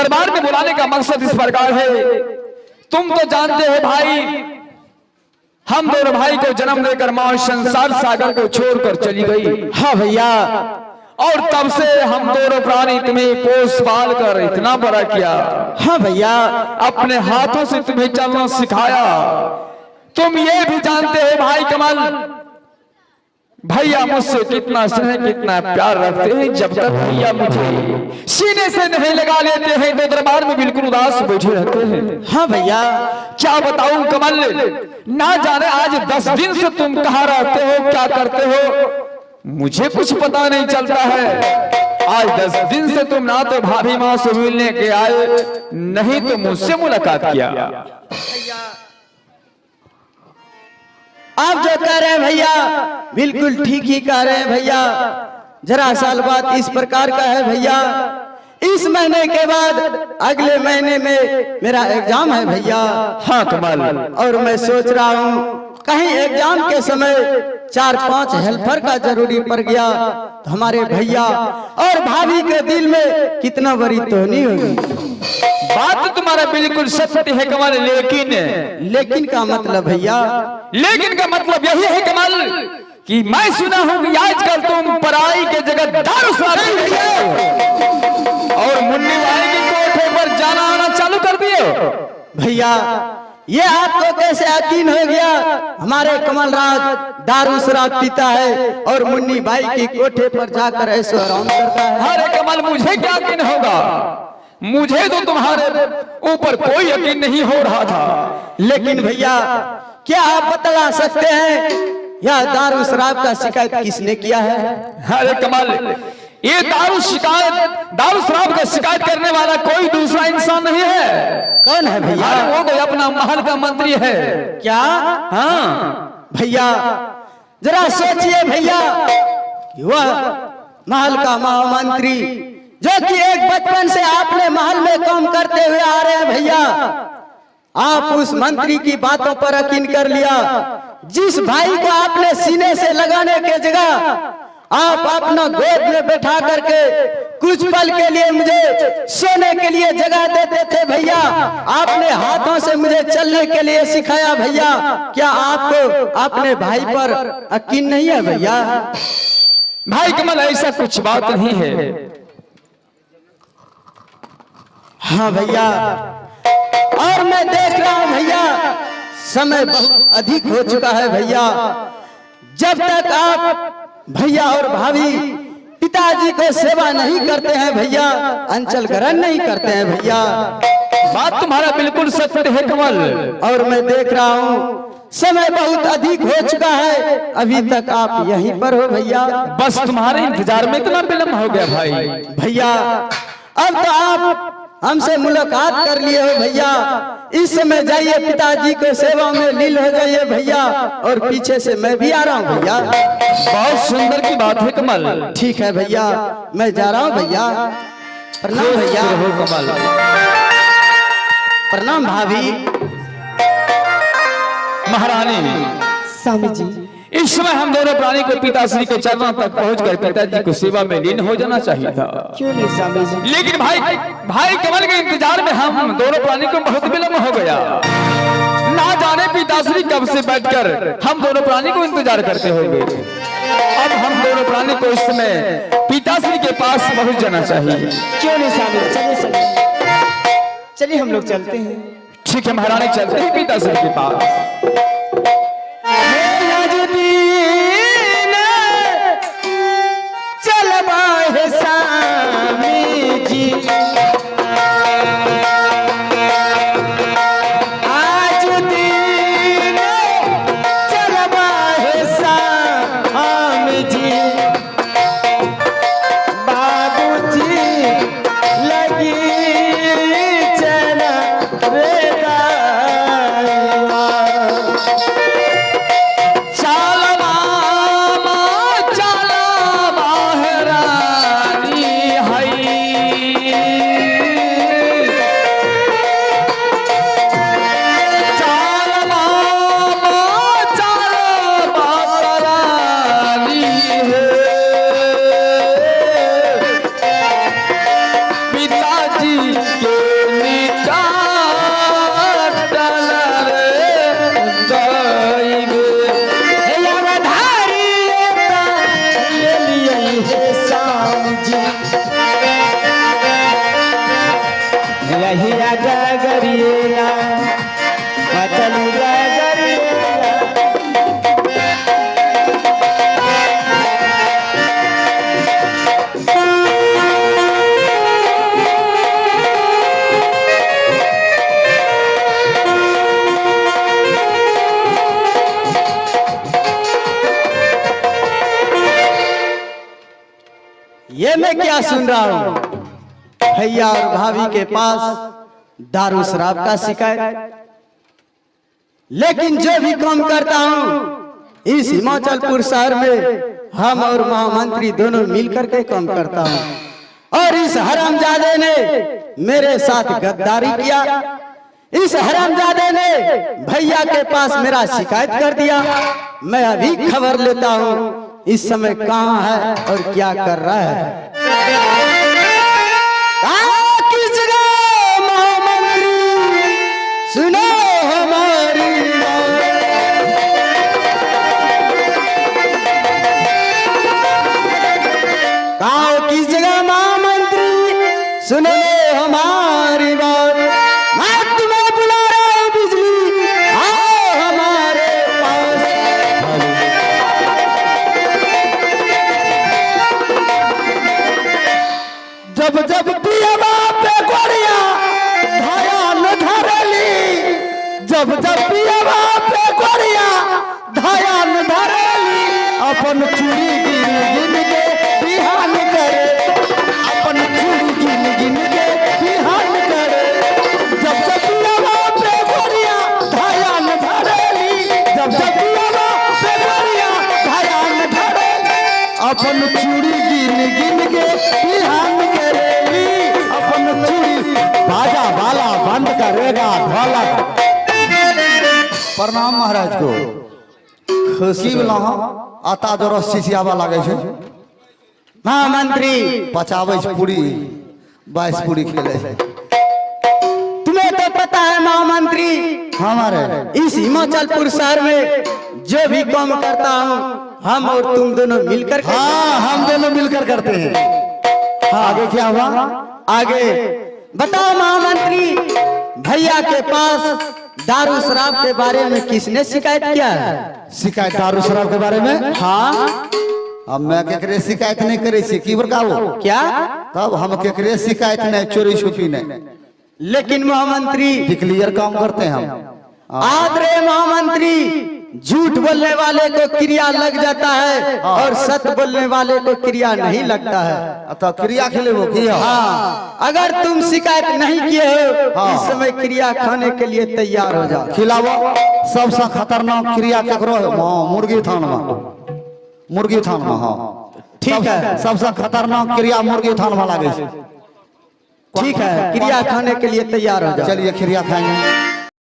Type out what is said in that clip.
दरबार में बुलाने का मकसद इस प्रकार है। तुम तो जानते हो भाई, हम दोनों भाई को जन्म देकर मां संसार सागर को छोड़कर चली गई। हाँ भैया, और तब से हम दोनों प्राणी तुम्हें पोस पाल कर इतना बड़ा किया। हाँ भैया, अपने हाथों से तुम्हें चलना सिखाया। तुम ये भी जानते हो भाई कमल, भैया मुझसे कितना स्नेह कितना प्यार रखते हैं। जब तक भैया मुझे सीने से नहीं लगा लेते हैं तो दरबार में बिल्कुल उदास बैठे रहते हैं। हाँ भैया, क्या बताऊं कमल, ना जाने आज 10 दिन से तुम कहाँ रहते हो, क्या करते हो, मुझे कुछ पता नहीं चलता है। आज 10 दिन से तुम ना तो भाभी माँ से मिलने के आए, नहीं तो मुझसे मुलाकात किया। आप जो कह रहे हैं भैया बिल्कुल ठीक ही कह रहे हैं भैया। जरा साल बाद इस प्रकार का है भैया, इस महीने के बाद अगले महीने में मेरा एग्जाम है भैया। हाँ कमल, और मैं सोच रहा हूँ कहीं एग्जाम के समय 4-5 हेल्पर का जरूरी पड़ गया तो हमारे भैया और भाभी के दिल में कितना बड़ी तोहनी होगी। बात तो तुम्हारा बिल्कुल सत्य है कमल, लेकिन का मतलब भैया, लेकिन का मतलब यही है कमल कि मैं सुना हूं कि आजकल तुम पढ़ाई के जगह दारू और मुन्नी वाली के कोठे पर जाना आना चालू कर दिए। भैया ये आपको कैसे यकीन हो गया? हमारे कमल राज दारू शराब पीता है और मुन्नी बाई की कोठे पर जाकर ऐसे आराम करता है। अरे कमल, मुझे क्या यकीन होगा, मुझे तो तुम्हारे ऊपर कोई यकीन नहीं हो रहा था। लेकिन भैया क्या आप बतला सकते हैं यह दारू शराब का शिकायत किसने किया है? अरे कमल, ये दारू शराब का शिकायत करने वाला कोई दूसरा इंसान नहीं है। कौन है भैया? वो कोई अपना महल का मंत्री है। क्या? हाँ भैया जरा सोचिए भैया, वह महल का महामंत्री जो कि एक बचपन से आपने महल में काम करते हुए आ रहे हैं भैया, आप उस मंत्री की बातों पर यकीन कर लिया। जिस भाई को आपने सीने से लगाने के जगह आप अपना गोद में बैठा करके कुछ पल के लिए मुझे सोने के लिए जगह देते थे भैया, आपने हाथों से मुझे चलने के लिए सिखाया भैया, क्या आपको अपने भाई पर यकीन नहीं है भैया? भाई कमल, ऐसा कुछ बात नहीं है। हाँ भैया, और मैं देख रहा हूँ भैया समय बहुत अधिक हो चुका है भैया। जब तक आप भैया और भाभी पिताजी को सेवा नहीं करते हैं भैया, अंचल ग्रहण नहीं करते हैं भैया। बात तुम्हारा बिल्कुल सत्य है कमल। और मैं देख रहा हूँ समय बहुत अधिक हो चुका है, अभी तक आप यहीं पर हो भैया। बस तुम्हारे इंतजार में इतना विलम्ब हो गया भाई। भैया अब तो आप हमसे मुलाकात कर लिए हो भैया, इस समय जाइए पिताजी को सेवा में लीन हो जाइए भैया, और पीछे से मैं भी आ रहा हूँ भैया। बहुत सुंदर की बात है कमल। ठीक है भैया, मैं जा रहा हूँ भैया। प्रणाम भैया। कमल, प्रणाम भाभी। महारानी, स्वामी जी, इस समय हम दोनों प्राणी को पिताश्री के चरणों तक पहुंचकर पिताजी को सेवा में लीन हो जाना चाहिए था। क्यों नहीं स्वामी जी? लेकिन भाई कमल के इंतजार में हम दोनों प्राणी को बहुत विलम्ब हो गया। ना जाने पिताश्री कब से बैठकर हम दोनों प्राणी को इंतजार करते होंगे। अब हम दोनों प्राणी को इस समय पिताश्री के पास पहुंच जाना चाहिए। क्यों नहीं स्वामी? चलिए चलिए हम लोग चलते हैं। ठीक है महारानी, चलते हैं पिताश्री के पास। ये मैं क्या सुन रहा हूँ? भैया और भाभी के पास दारू शराब का शिकायत। लेकिन जो भी काम करता हूँ इस हिमाचलपुर शहर में हम और महामंत्री दोनों मिलकर के काम करता हूँ, और इस हरामजादे ने मेरे साथ गद्दारी किया। इस हरामजादे ने भैया के पास मेरा शिकायत कर दिया। मैं अभी खबर लेता हूँ इस समय कहाँ है और क्या कर रहा है। किस जगह महामंत्री सुनो हमारी कहा, किस जगह महामंत्री सुनो हमारी बात, मैं तुम्हें बुला रहा हूं बिजली, आओ हमारे पास। जब जब पियवा पे गोरिया धाया न धरली, जब जब पियवा पे गोरिया धाया न धरली, अपन चूड़ी गिन गिन के बिहान करे, अपन चूड़ी गिन गिन के बिहान करे। जब जब पियवा पे गोरिया धाया न धरली, जब जब पियवा पे गोरिया धाया न धरली, अपन चूड़ी गिन गिन के बिहान करेली, अपन चूड़ी बाजा वाला बंद करेगा ढोलक। प्रणाम महाराज को। खुशी बोला आता जो रसियावा लागे छे, महामंत्री पचावे छे पूरी 22 पूरी खेले छे। तुम्हें तो पता है महामंत्री, हमारे इस हिमाचलपुर शहर में जो भी काम करता हूँ हम और तुम दोनों मिलकर के। हाँ, हम दोनों मिलकर करते हैं। हाँ, आगे क्या हुआ? आगे बताओ महामंत्री, भैया के पास दारू शराब के बारे में किसने शिकायत किया है? शिकायत दारू शराब के बारे में? हाँ, अब मैं केकरे शिकायत नहीं करे छी, की बताओ? क्या? तब हम केकरे शिकायत नहीं, चोरी छुपी नहीं, लेकिन महामंत्री क्लियर काम करते हैं हम। आदरे महामंत्री, झूठ बोलने वाले को क्रिया लग जाता है और सत्य बोलने वाले को क्रिया नहीं लगता है। अतः क्रिया खेले वो किया। हाँ, अगर तुम शिकायत नहीं किए हो इस समय क्रिया खाने के लिए तैयार हो जाओ। खिलाओ। सबसे खतरनाक क्रिया केकरो है? मुर्गी थान में, मुर्गी थान में। हाँ ठीक है, सबसे खतरनाक क्रिया मुर्गी थान में लागे छे। ठीक है, क्रिया खाने के लिए तैयार हो जाओ। चलिए क्रिया खाएंगे।